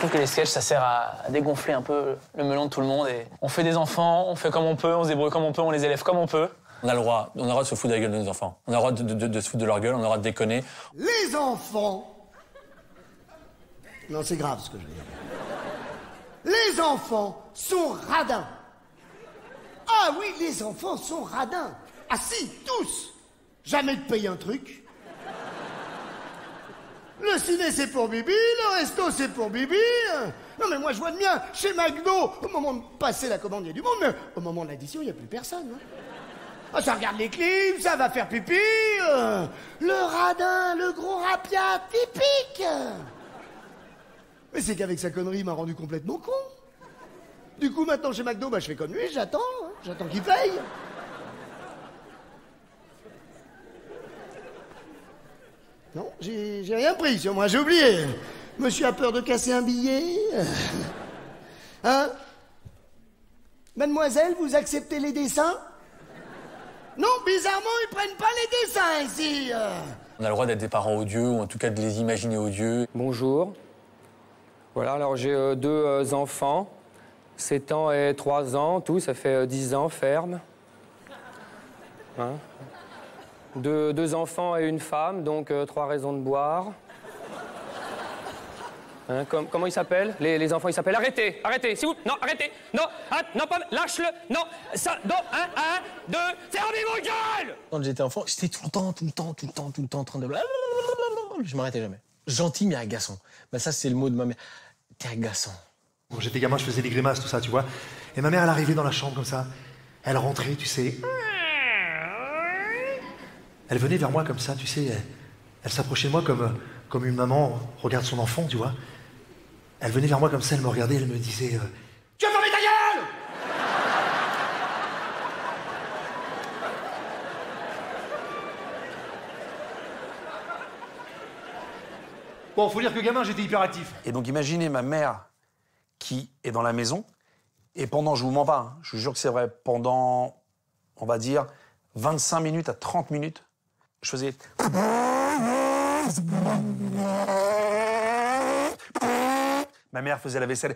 trouve que les sketchs, ça sert à dégonfler un peu le melon de tout le monde. Et on fait des enfants, on fait comme on peut, on se débrouille comme on peut, on les élève comme on peut. On a le droit de se foutre de la gueule de nos enfants. On a le droit de se foutre de leur gueule, on a le droit de déconner. Les enfants... Non, c'est grave ce que je veux dire. Les enfants sont radins. Ah oui, les enfants sont radins. Ah si, tous. Jamais de payer un truc. Le ciné, c'est pour Bibi, le resto, c'est pour Bibi. Non, mais moi, je vois de bien, chez McDo, au moment de passer la commande, il y a du monde, mais au moment de l'addition, il n'y a plus personne. Hein. Ah, ça regarde les clips, ça va faire pipi. Le radin, le gros rapia, typique. Mais c'est qu'avec sa connerie, il m'a rendu complètement con. Du coup, maintenant, chez McDo, bah, je fais comme lui, j'attends. Hein, j'attends qu'il paye. Non, j'ai rien pris sur moi, j'ai oublié. Monsieur a peur de casser un billet. Hein? Mademoiselle, vous acceptez les dessins? Non, bizarrement, ils prennent pas les dessins ici. On a le droit d'être des parents odieux, ou en tout cas de les imaginer odieux. Bonjour. Voilà, alors j'ai 2 enfants, 7 ans et 3 ans, tout, ça fait 10 ans ferme. Hein? 2 enfants et une femme, donc 3 raisons de boire. Hein, comment ils s'appellent les enfants, ils s'appellent... Arrêtez, arrêtez, s'il vous plaît. Non, arrêtez. Non, non, pas... Lâche-le. Non, ça... Non, 1, 2... Fermez vos gueules! Quand j'étais enfant, j'étais tout le temps en train de... Je m'arrêtais jamais. Gentil, mais agaçant. Ben ça, c'est le mot de ma mère. T'es agaçant. Quand j'étais gamin, je faisais des grimaces, tout ça, tu vois. Et ma mère, elle arrivait dans la chambre comme ça. Elle rentrait, tu sais... Elle venait vers moi comme ça, tu sais, elle s'approchait de moi comme une maman regarde son enfant, tu vois. Elle venait vers moi comme ça, elle me regardait, elle me disait tu vas fermer ta gueule! Bon, faut dire que gamin, j'étais hyperactif. Et donc imaginez ma mère qui est dans la maison, et pendant, je vous mens pas, hein, je vous jure que c'est vrai, pendant, on va dire, 25 minutes à 30 minutes, je faisais... Ma mère faisait la vaisselle.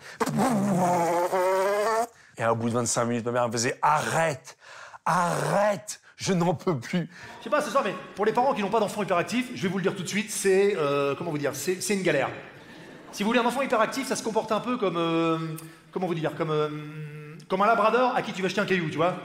Et au bout de 25 minutes, ma mère me faisait « Arrête! Arrête! Je n'en peux plus !» Je sais pas ce soir, mais pour les parents qui n'ont pas d'enfants hyperactifs, je vais vous le dire tout de suite, c'est... comment vous dire? C'est une galère. Si vous voulez un enfant hyperactif, ça se comporte un peu comme... comment vous dire? Comme un labrador à qui tu vas jeter un caillou, tu vois?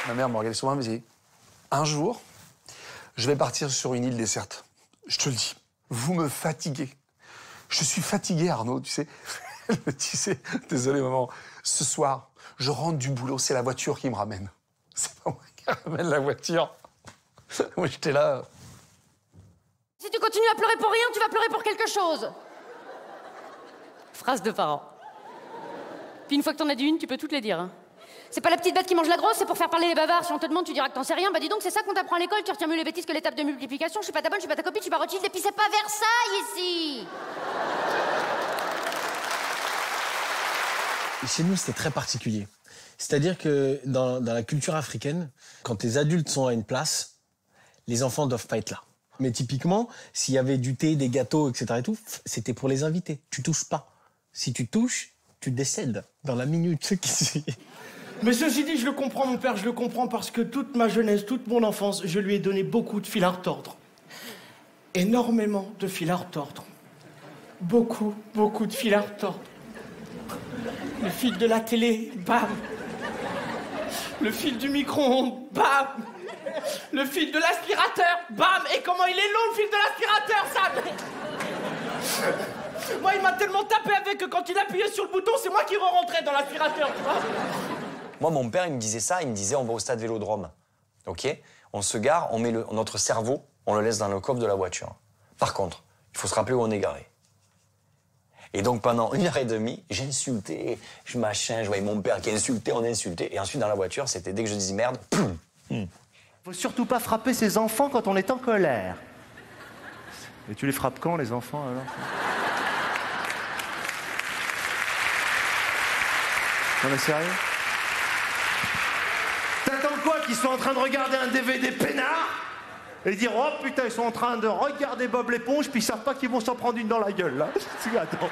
Ma mère me regardait souvent et me disait « Un jour, je vais partir sur une île déserte. Je te le dis, vous me fatiguez. Je suis fatigué, Arnaud, tu sais. » Elle me disait « Désolé, maman, ce soir, je rentre du boulot, c'est la voiture qui me ramène. C'est pas moi qui ramène la voiture. » Moi, j'étais là. Si tu continues à pleurer pour rien, tu vas pleurer pour quelque chose. Phrase de parents. Puis une fois que t'en as dit une, tu peux toutes les dire. Hein. C'est pas la petite bête qui mange la grosse, c'est pour faire parler les bavards. Si on te demande, tu diras que t'en sais rien. Bah dis donc, c'est ça qu'on t'apprend à l'école, tu retiens mieux les bêtises que les tables de multiplication. Je suis pas ta bonne, je suis pas ta copine, je suis pas Rothschild, et puis c'est pas Versailles ici. Chez nous, c'était très particulier. C'est-à-dire que dans la culture africaine, quand les adultes sont à une place, les enfants doivent pas être là. Mais typiquement, s'il y avait du thé, des gâteaux, etc. et tout, c'était pour les invités. Tu touches pas. Si tu touches, tu décèdes dans la minute qui suit. Mais ceci dit, je le comprends, mon père, je le comprends parce que toute ma jeunesse, toute mon enfance, je lui ai donné beaucoup de fil à retordre. Énormément de fil à retordre. Beaucoup, beaucoup de fil à retordre. Le fil de la télé, bam. Le fil du micro-ondes, bam. Le fil de l'aspirateur, bam. Et comment il est long, le fil de l'aspirateur, ça. Moi, il m'a tellement tapé avec que quand il appuyait sur le bouton, c'est moi qui re-rentrais dans l'aspirateur, tu vois. Moi, mon père, il me disait ça, il me disait on va au stade Vélodrome. OK? On se gare, on met notre cerveau, on le laisse dans le coffre de la voiture. Par contre, il faut se rappeler où on est garé. Et donc, pendant 1h30, j'insultais, je voyais mon père qui insultait, on insultait. Et ensuite, dans la voiture, c'était dès que je disais merde, poum. Faut surtout pas frapper ses enfants quand on est en colère. Et tu les frappes quand, les enfants, alors? Non, mais sérieux? T'attends quoi qu'ils soient en train de regarder un DVD peinard et dire oh putain ils sont en train de regarder Bob l'éponge puis ils savent pas qu'ils vont s'en prendre une dans la gueule là. Attends.